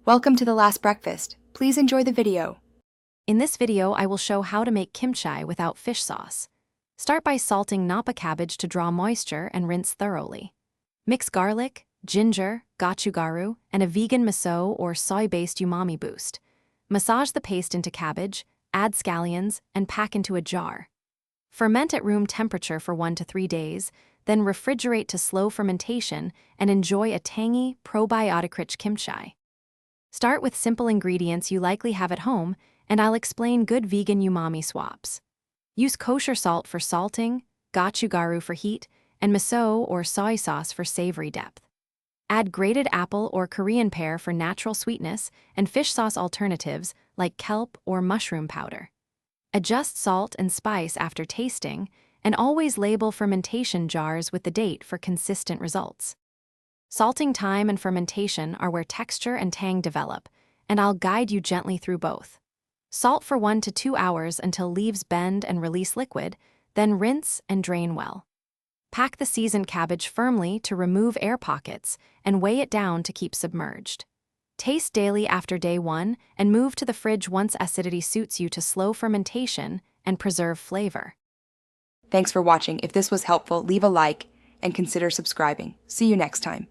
Welcome to the last breakfast. Please enjoy the video. In this video, I will show how to make kimchi without fish sauce. Start by salting napa cabbage to draw moisture and rinse thoroughly. Mix garlic, ginger, gochugaru, and a vegan miso or soy-based umami boost. Massage the paste into cabbage, add scallions, and pack into a jar. Ferment at room temperature for 1 to 3 days, then refrigerate to slow fermentation and enjoy a tangy, probiotic-rich kimchi. Start with simple ingredients you likely have at home, and I'll explain good vegan umami swaps. Use kosher salt for salting, gochugaru for heat, and miso or soy sauce for savory depth. Add grated apple or Korean pear for natural sweetness and fish sauce alternatives like kelp or mushroom powder. Adjust salt and spice after tasting, and always label fermentation jars with the date for consistent results. Salting time and fermentation are where texture and tang develop, and I'll guide you gently through both. Salt for 1 to 2 hours until leaves bend and release liquid, then rinse and drain well. Pack the seasoned cabbage firmly to remove air pockets and weigh it down to keep submerged. Taste daily after day 1 and move to the fridge once acidity suits you to slow fermentation and preserve flavor. Thanks for watching. If this was helpful, leave a like and consider subscribing. See you next time.